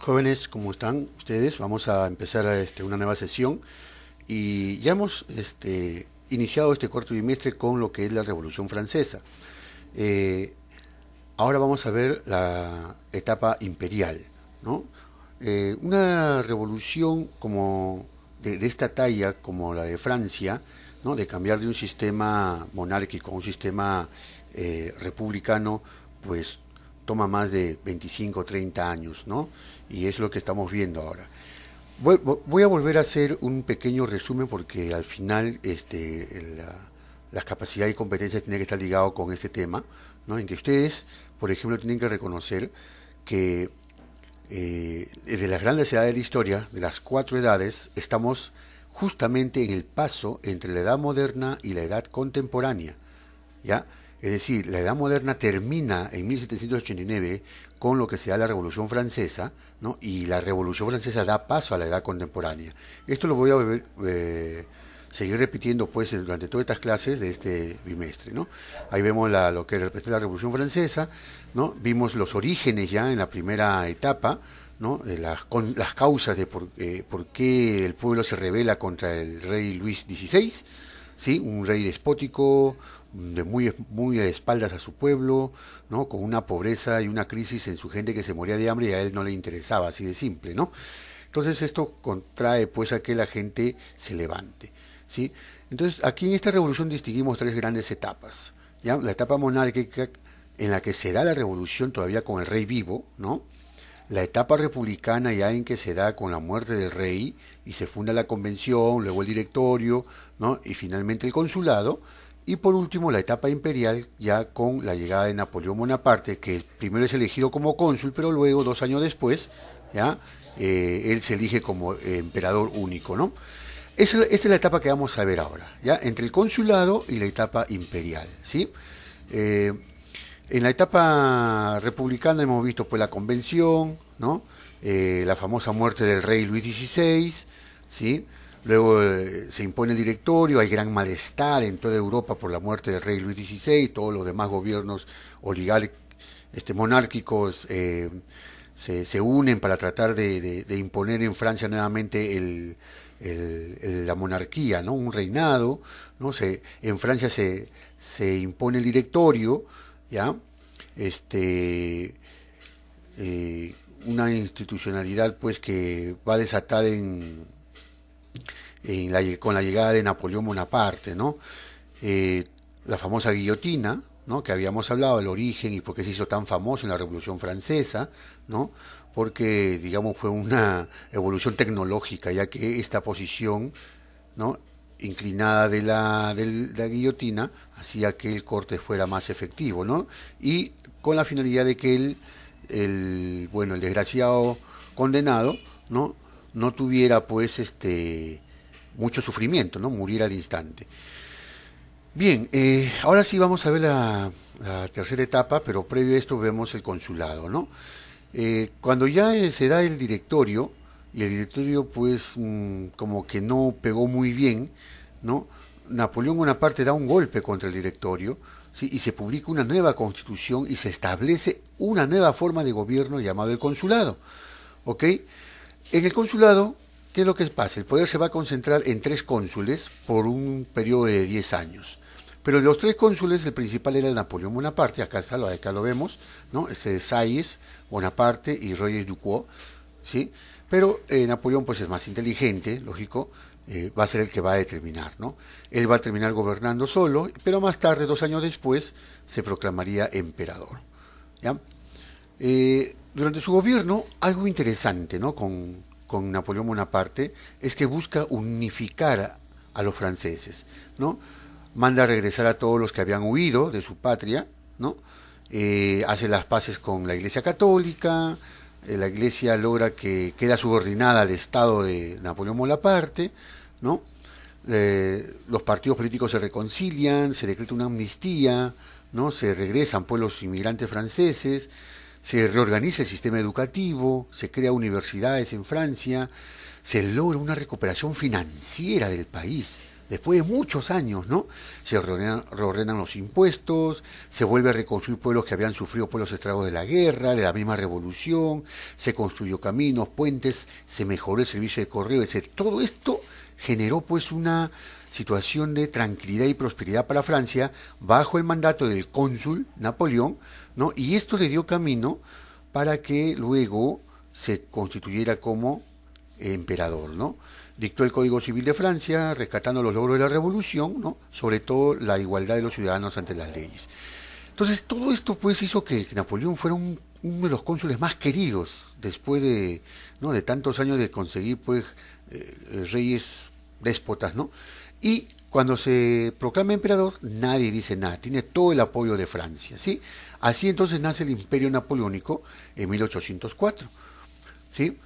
Jóvenes, ¿cómo están ustedes? Vamos a empezar una nueva sesión y ya hemos iniciado este cuarto bimestre con lo que es la Revolución Francesa. Eh, Ahora vamos a ver la etapa imperial, ¿no? Una revolución como de esta talla, como la de Francia, ¿no? De cambiar de un sistema monárquico a un sistema republicano, pues toma más de 25 o 30 años, ¿no? Y es lo que estamos viendo ahora. Voy a volver a hacer un pequeño resumen porque al final las capacidades y competencias tienen que estar ligados con este tema, ¿no? En que ustedes, por ejemplo, tienen que reconocer que de las grandes edades de la historia, de las cuatro edades, estamos justamente en el paso entre la edad moderna y la edad contemporánea, ¿ya? Es decir, la Edad Moderna termina en 1789 con lo que se da la Revolución Francesa, ¿no? Y la Revolución Francesa da paso a la Edad Contemporánea. Esto lo voy a seguir repitiendo pues durante todas estas clases de este bimestre, ¿no? Ahí vemos lo que representa la Revolución Francesa, ¿no? Vimos los orígenes ya en la primera etapa, ¿no? Las causas de por qué el pueblo se rebela contra el rey Luis XVI, ¿sí? Un rey despótico, de muy a espaldas a su pueblo, ¿no? Con una pobreza y una crisis en su gente que se moría de hambre y a él no le interesaba, así de simple, ¿no? Entonces esto contrae pues a que la gente se levante, ¿sí? Entonces aquí en esta revolución distinguimos tres grandes etapas, ¿ya? La etapa monárquica en la que se da la revolución todavía con el rey vivo, ¿no? La etapa republicana ya en que se da con la muerte del rey y se funda la convención, luego el directorio, ¿no? Y finalmente el consulado. Y por último la etapa imperial ya con la llegada de Napoleón Bonaparte, que primero es elegido como cónsul, pero luego, 2 años después, ya él se elige como emperador único, ¿no? Esta es la etapa que vamos a ver ahora, ya entre el consulado y la etapa imperial, ¿sí? Eh, en la etapa republicana hemos visto pues la convención, ¿no? La famosa muerte del rey Luis XVI, ¿sí? Luego se impone el directorio, hay gran malestar en toda Europa por la muerte del rey Luis XVI, todos los demás gobiernos monárquicos se unen para tratar de imponer en Francia nuevamente la monarquía, ¿no? Un reinado, ¿no? En Francia se impone el directorio, ¿ya? Este, una institucionalidad pues que va a desatar con la llegada de Napoleón Bonaparte, ¿no? La famosa guillotina, ¿no? Que habíamos hablado, el origen y por qué se hizo tan famoso en la Revolución Francesa, ¿no? Porque, digamos, fue una evolución tecnológica, ya que esta posición, ¿no? Inclinada de la guillotina hacía que el corte fuera más efectivo, ¿no? Y con la finalidad de que el desgraciado condenado, ¿no? No tuviera, pues, mucho sufrimiento, ¿no? Muriera al instante. Bien, ahora sí vamos a ver la tercera etapa, pero previo a esto vemos el consulado, ¿no? Cuando ya se da el directorio, y el directorio pues como que no pegó muy bien, ¿no? Napoleón Bonaparte da un golpe contra el directorio, ¿sí? Y se publica una nueva constitución y se establece una nueva forma de gobierno llamado el consulado, ¿ok? En el consulado, ¿qué es lo que pasa? El poder se va a concentrar en tres cónsules por un periodo de 10 años. Pero de los tres cónsules, el principal era Napoleón Bonaparte, acá lo vemos, ¿no? Sáez, Bonaparte y Roger Ducrot, ¿sí? Pero Napoleón pues es más inteligente, lógico, va a ser el que va a determinar, ¿no? Él va a terminar gobernando solo, pero más tarde, 2 años después, se proclamaría emperador, ¿ya? Durante su gobierno, algo interesante, ¿no? Con Napoleón Bonaparte es que busca unificar a los franceses, ¿no? Manda a regresar a todos los que habían huido de su patria, ¿no? Hace las paces con la Iglesia Católica, la Iglesia logra que queda subordinada al Estado de Napoleón Bonaparte, ¿no? Los partidos políticos se reconcilian, se decreta una amnistía, ¿no? Se regresan pues los inmigrantes franceses, se reorganiza el sistema educativo, se crea universidades en Francia, se logra una recuperación financiera del país, después de muchos años, ¿no? Se reordenan los impuestos, se vuelve a reconstruir pueblos que habían sufrido por los estragos de la guerra, de la misma revolución, se construyó caminos, puentes, se mejoró el servicio de correo, etc. Todo esto generó pues una situación de tranquilidad y prosperidad para Francia bajo el mandato del cónsul Napoleón, ¿no? Y esto le dio camino para que luego se constituyera como emperador, ¿no? Dictó el Código Civil de Francia, rescatando los logros de la Revolución, ¿no? Sobre todo la igualdad de los ciudadanos ante las leyes. Entonces, todo esto pues hizo que Napoleón fuera uno de los cónsules más queridos después de, ¿no? de tantos años de conseguir pues reyes déspotas, ¿no? Y cuando se proclama emperador, nadie dice nada, tiene todo el apoyo de Francia, ¿sí? Así entonces nace el Imperio Napoleónico en 1804, ¿sí?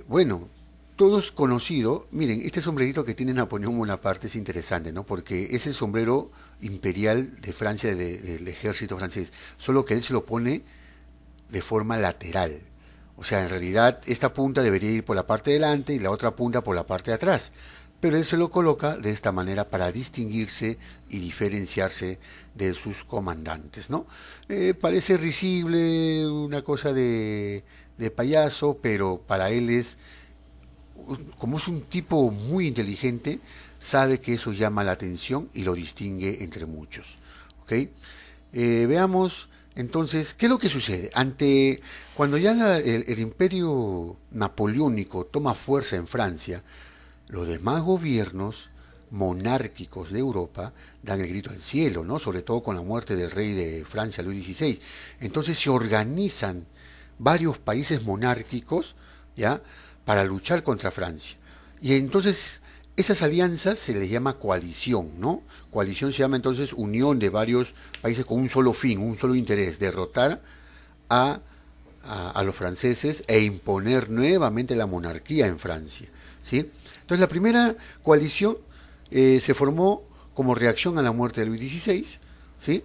Bueno, todos conocido, miren, este sombrerito que tiene Napoleón Bonaparte es interesante, ¿no? Porque es el sombrero imperial de Francia, del ejército francés, solo que él se lo pone de forma lateral. O sea, en realidad esta punta debería ir por la parte de delante y la otra punta por la parte de atrás. Pero él se lo coloca de esta manera para distinguirse y diferenciarse de sus comandantes, ¿no? Parece risible, una cosa de payaso, pero para él es, como es un tipo muy inteligente, sabe que eso llama la atención y lo distingue entre muchos. ¿Ok? Veamos entonces, ¿qué es lo que sucede? Cuando ya el imperio napoleónico toma fuerza en Francia, los demás gobiernos monárquicos de Europa dan el grito al cielo, ¿no? Sobre todo con la muerte del rey de Francia, Luis XVI. Entonces se organizan varios países monárquicos, ¿ya? Para luchar contra Francia. Y entonces esas alianzas se les llama coalición, ¿no? Coalición se llama entonces unión de varios países con un solo fin, un solo interés, derrotar a, a los franceses e imponer nuevamente la monarquía en Francia, ¿sí? Entonces la primera coalición se formó como reacción a la muerte de Luis XVI, ¿sí?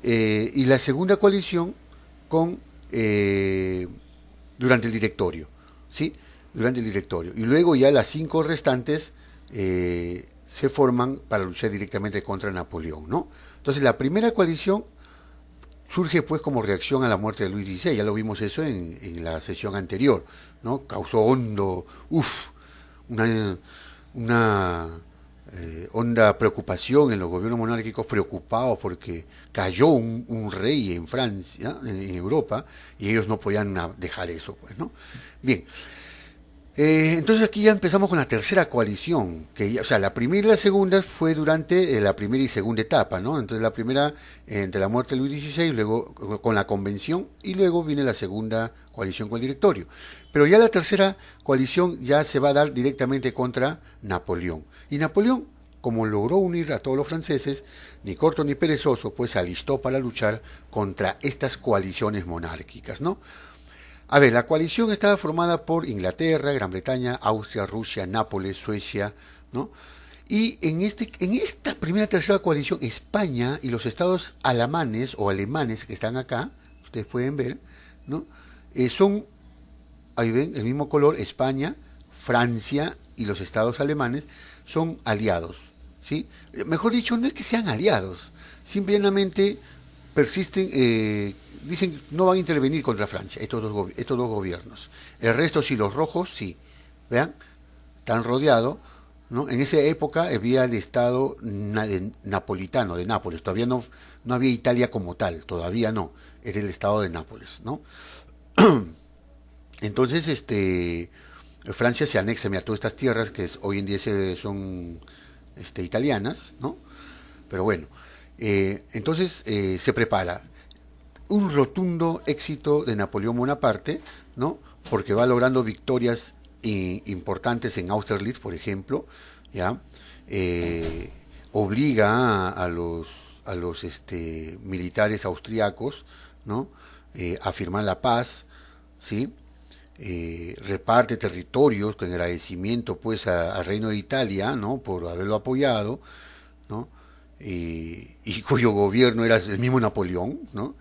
Y la segunda coalición con durante el directorio, ¿sí? Durante el directorio. Y luego ya las 5 restantes se forman para luchar directamente contra Napoleón, ¿no? Entonces la primera coalición surge pues como reacción a la muerte de Luis XVI, ya lo vimos eso en la sesión anterior, ¿no? Causó una, honda preocupación en los gobiernos monárquicos, preocupados porque cayó un rey en Francia, en Europa, y ellos no podían dejar eso, pues, ¿no? Bien, entonces aquí ya empezamos con la tercera coalición, o sea, la primera y la segunda fue durante la primera y segunda etapa, ¿no? Entonces la primera entre la muerte de Luis XVI, luego con la convención, y luego viene la segunda coalición con el directorio. Pero ya la tercera coalición ya se va a dar directamente contra Napoleón. Y Napoleón, como logró unir a todos los franceses, ni corto ni perezoso, pues se alistó para luchar contra estas coaliciones monárquicas, ¿no? A ver, la coalición estaba formada por Inglaterra, Gran Bretaña, Austria, Rusia, Nápoles, Suecia, ¿no? Y en esta primera tercera coalición, España y los estados alamanes o alemanes que están acá, ustedes pueden ver, ¿no? Son, ahí ven, el mismo color, España, Francia y los estados alemanes son aliados, ¿sí? Mejor dicho, no es que sean aliados, simplemente persisten, dicen no van a intervenir contra Francia, estos dos gobiernos. El resto sí, los rojos sí, vean, están rodeados, ¿no? En esa época había el estado napolitano de Nápoles, todavía no había Italia como tal, todavía no, era el estado de Nápoles, ¿no? Entonces, Francia se anexa a todas estas tierras que hoy en día son italianas, ¿no? Pero bueno, entonces se prepara un rotundo éxito de Napoleón Bonaparte, ¿no? Porque va logrando victorias importantes en Austerlitz, por ejemplo, ya obliga a los militares austriacos, ¿no? A firmar la paz, ¿sí? Reparte territorios con agradecimiento pues al Reino de Italia, ¿no? Por haberlo apoyado, ¿no? Y cuyo gobierno era el mismo Napoleón, ¿no?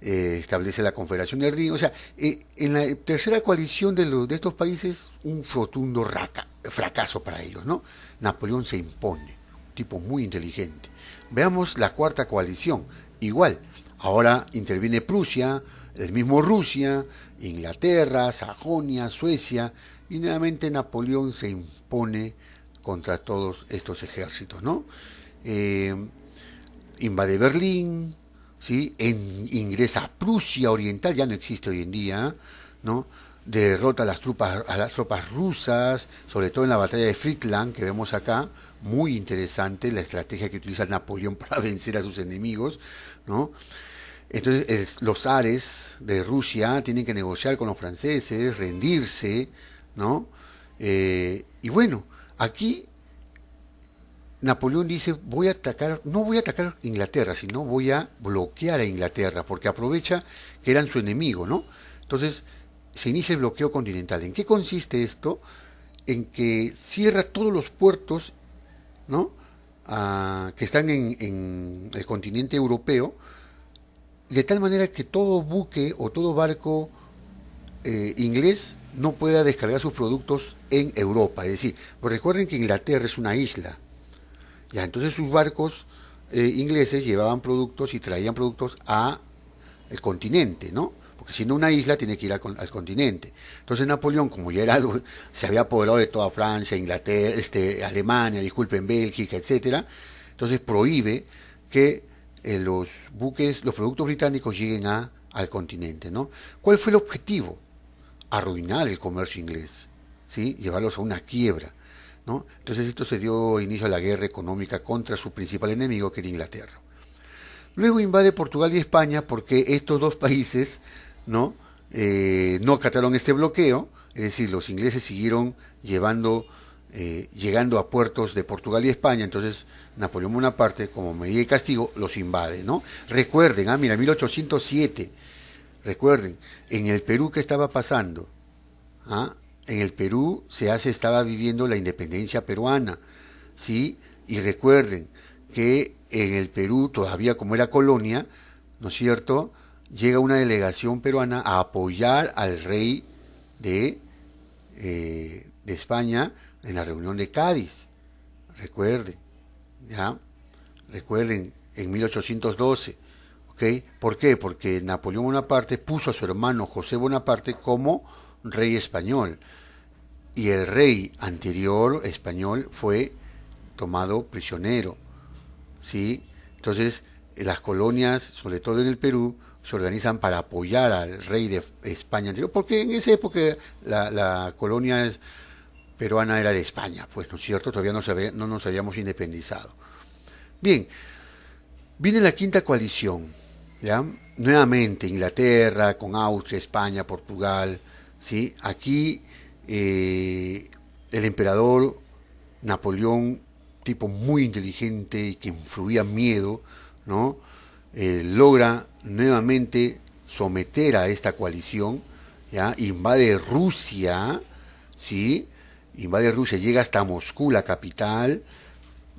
establece la Confederación del Rin. O sea, en la tercera coalición de estos países, un rotundo fracaso para ellos, ¿no? Napoleón se impone, un tipo muy inteligente. Veamos la cuarta coalición, igual. Ahora interviene Prusia, el mismo Rusia, Inglaterra, Sajonia, Suecia, y nuevamente Napoleón se impone contra todos estos ejércitos, ¿no? Eh, Invade Berlín, ¿sí? Ingresa a Prusia Oriental, ya no existe hoy en día, ¿no? Derrota a las tropas rusas, sobre todo en la batalla de Friedland, que vemos acá, muy interesante la estrategia que utiliza Napoleón para vencer a sus enemigos, ¿no? Entonces los zares de Rusia tienen que negociar con los franceses, rendirse, ¿no? Y bueno, aquí Napoleón dice, voy a atacar, no voy a atacar Inglaterra, sino voy a bloquear a Inglaterra, porque aprovecha que eran su enemigo, ¿no? Entonces se inicia el bloqueo continental. ¿En qué consiste esto? En que cierra todos los puertos, ¿no? Que están en el continente europeo, de tal manera que todo buque o todo barco inglés no pueda descargar sus productos en Europa. Es decir, pues recuerden que Inglaterra es una isla. Ya, entonces sus barcos ingleses llevaban productos y traían productos a el continente, ¿no? Porque siendo una isla tiene que ir al continente. Entonces Napoleón, como ya era se había apoderado de toda Francia, Inglaterra, Alemania, disculpen, Bélgica, etcétera, entonces prohíbe que los buques, los productos británicos lleguen al continente, ¿no? ¿Cuál fue el objetivo? Arruinar el comercio inglés, ¿sí? Llevarlos a una quiebra, ¿no? Entonces esto se dio inicio a la guerra económica contra su principal enemigo, que era Inglaterra. Luego invade Portugal y España porque estos dos países, ¿no? No acataron este bloqueo, es decir, los ingleses siguieron llegando a puertos de Portugal y España. Entonces Napoleón Bonaparte, como medida de castigo, los invade, ¿no? Recuerden, mira, 1807, recuerden, en el Perú, ¿qué estaba pasando? ¿Ah? En el Perú estaba viviendo la independencia peruana, ¿sí? Y recuerden que en el Perú, todavía como era colonia, ¿no es cierto?, llega una delegación peruana a apoyar al rey de España en la reunión de Cádiz. Recuerden, ¿ya? Recuerden, en 1812, ¿ok? ¿Por qué? Porque Napoleón Bonaparte puso a su hermano José Bonaparte como rey español, y el rey anterior español fue tomado prisionero, ¿sí? Entonces las colonias, sobre todo en el Perú, se organizan para apoyar al rey de España anterior, porque en esa época la colonia peruana era de España, pues, ¿no es cierto? Todavía no nos habíamos independizado. Bien, viene la quinta coalición, ¿ya? Nuevamente Inglaterra con Austria, España, Portugal, ¿sí? Aquí el emperador Napoleón, tipo muy inteligente y que influía miedo, ¿no? Logra nuevamente someter a esta coalición, ¿ya? Invade Rusia, ¿sí? Invade Rusia, llega hasta Moscú, la capital.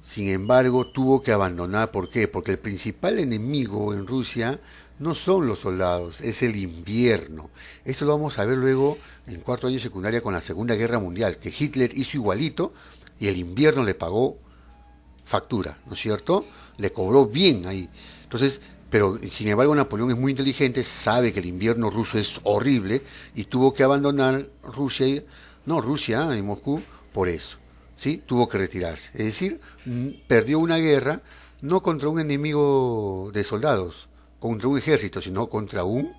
Sin embargo, tuvo que abandonar. ¿Por qué? Porque el principal enemigo en Rusia no son los soldados, es el invierno. Esto lo vamos a ver luego en cuarto año de secundaria con la Segunda Guerra Mundial, que Hitler hizo igualito y el invierno le pagó factura, ¿no es cierto? Le cobró bien ahí. Entonces, pero sin embargo Napoleón es muy inteligente, sabe que el invierno ruso es horrible y tuvo que abandonar Rusia y Moscú por eso. ¿Sí? Tuvo que retirarse. Es decir, perdió una guerra no contra un enemigo de soldados, contra un ejército, sino contra un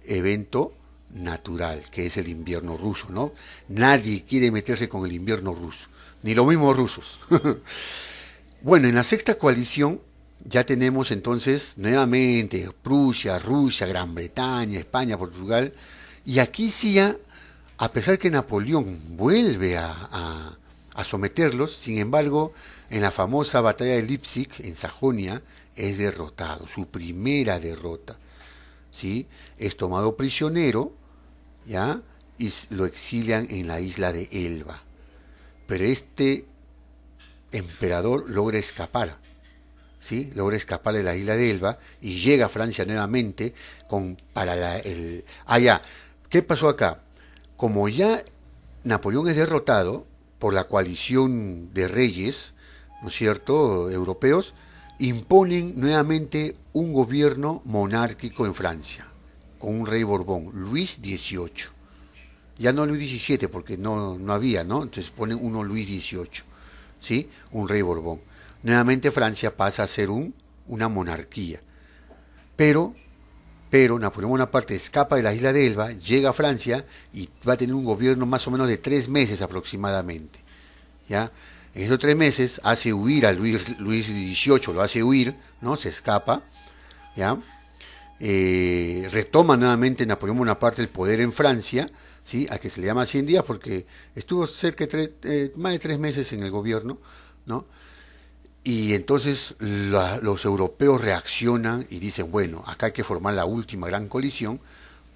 evento natural, que es el invierno ruso, ¿no? Nadie quiere meterse con el invierno ruso, ni los mismos rusos. Bueno, en la sexta coalición ya tenemos entonces nuevamente Prusia, Rusia, Gran Bretaña, España, Portugal, y aquí sí ya, a pesar que Napoleón vuelve a someterlos, sin embargo, en la famosa batalla de Leipzig, en Sajonia, es derrotado, su primera derrota, ¿sí? Es tomado prisionero, ¿ya? Y lo exilian en la isla de Elba. Pero este emperador logra escapar, ¿sí? Logra escapar de la isla de Elba y llega a Francia nuevamente ya, ¿qué pasó acá? Como ya Napoleón es derrotado por la coalición de reyes, ¿no es cierto?, europeos, imponen nuevamente un gobierno monárquico en Francia, con un rey Borbón, Luis XVIII. Ya no Luis XVII, porque no había, ¿no? Entonces ponen uno Luis XVIII, ¿sí? Un rey Borbón. Nuevamente Francia pasa a ser una monarquía. Pero, pero Napoleón Bonaparte escapa de la isla de Elba, llega a Francia y va a tener un gobierno más o menos de 3 meses aproximadamente. ¿Ya? En esos 3 meses hace huir a Luis XVIII, lo hace huir, ¿no? Se escapa, ¿ya? Retoma nuevamente Napoleón Bonaparte el poder en Francia, ¿sí? A que se le llama 100 días porque estuvo cerca de más de 3 meses en el gobierno, ¿no? Y entonces los europeos reaccionan y dicen, bueno, acá hay que formar la última gran coalición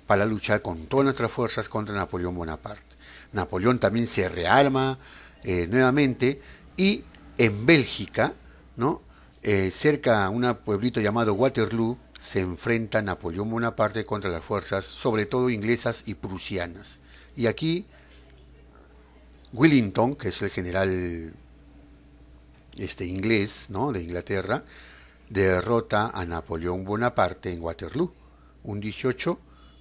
para luchar con todas nuestras fuerzas contra Napoleón Bonaparte. Napoleón también se rearma nuevamente y en Bélgica, ¿no? Cerca a un pueblito llamado Waterloo, se enfrenta Napoleón Bonaparte contra las fuerzas, sobre todo inglesas y prusianas. Y aquí Wellington, que es el general inglés, ¿no?, de Inglaterra, derrota a Napoleón Bonaparte en Waterloo, un 18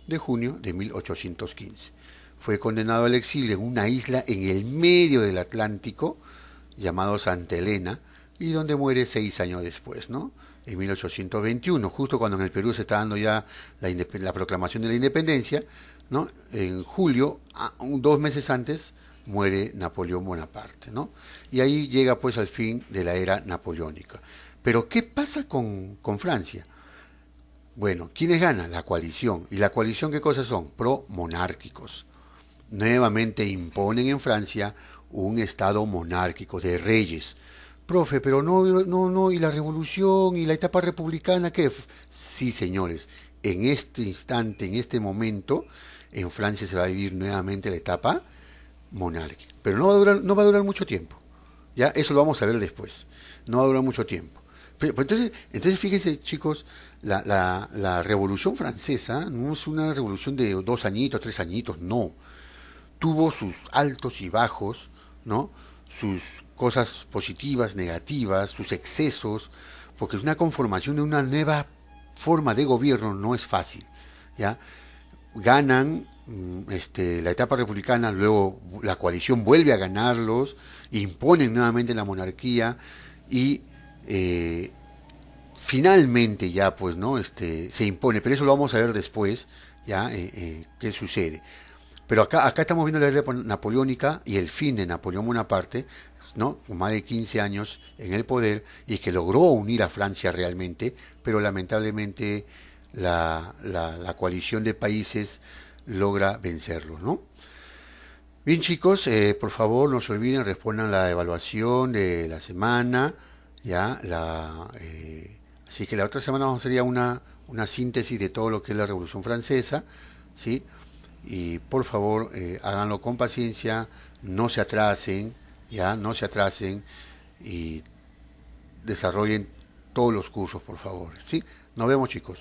de junio de 1815. Fue condenado al exilio en una isla en el medio del Atlántico, llamado Santa Elena, y donde muere 6 años después, ¿no? En 1821, justo cuando en el Perú se está dando ya la proclamación de la independencia, ¿no? En julio, 2 meses antes, muere Napoleón Bonaparte, ¿no? Y ahí llega pues al fin de la era napoleónica. Pero ¿qué pasa con Francia? Bueno, ¿quiénes ganan? La coalición. ¿Y la coalición qué cosas son? Pro-monárquicos. Nuevamente imponen en Francia un estado monárquico de reyes. Profe, pero no, y la revolución y la etapa republicana, ¿qué? Sí, señores, en este instante, en este momento, en Francia se va a vivir nuevamente la etapa monárquica. Pero no va a durar mucho tiempo. Ya, eso lo vamos a ver después. No va a durar mucho tiempo. Pero entonces fíjense, chicos, la Revolución Francesa no es una revolución de 2 añitos, 3 añitos, no. Tuvo sus altos y bajos, ¿no? Sus cosas positivas, negativas, sus excesos, porque es una conformación de una nueva forma de gobierno, no es fácil, ¿ya? Ganan la etapa republicana, luego la coalición vuelve a ganarlos, imponen nuevamente la monarquía y finalmente ya pues no se impone, pero eso lo vamos a ver después, ya qué sucede. Pero acá estamos viendo la era napoleónica y el fin de Napoleón Bonaparte, ¿no? Con más de 15 años en el poder y que logró unir a Francia realmente, pero lamentablemente la coalición de países logra vencerlos, ¿no? Bien, chicos, por favor no se olviden, respondan la evaluación de la semana, ya así que la otra semana vamos a hacer ya una síntesis de todo lo que es la Revolución Francesa, ¿sí? Y por favor háganlo con paciencia, no se atrasen, ya no se atrasen y desarrollen todos los cursos, por favor, ¿sí? Nos vemos, chicos.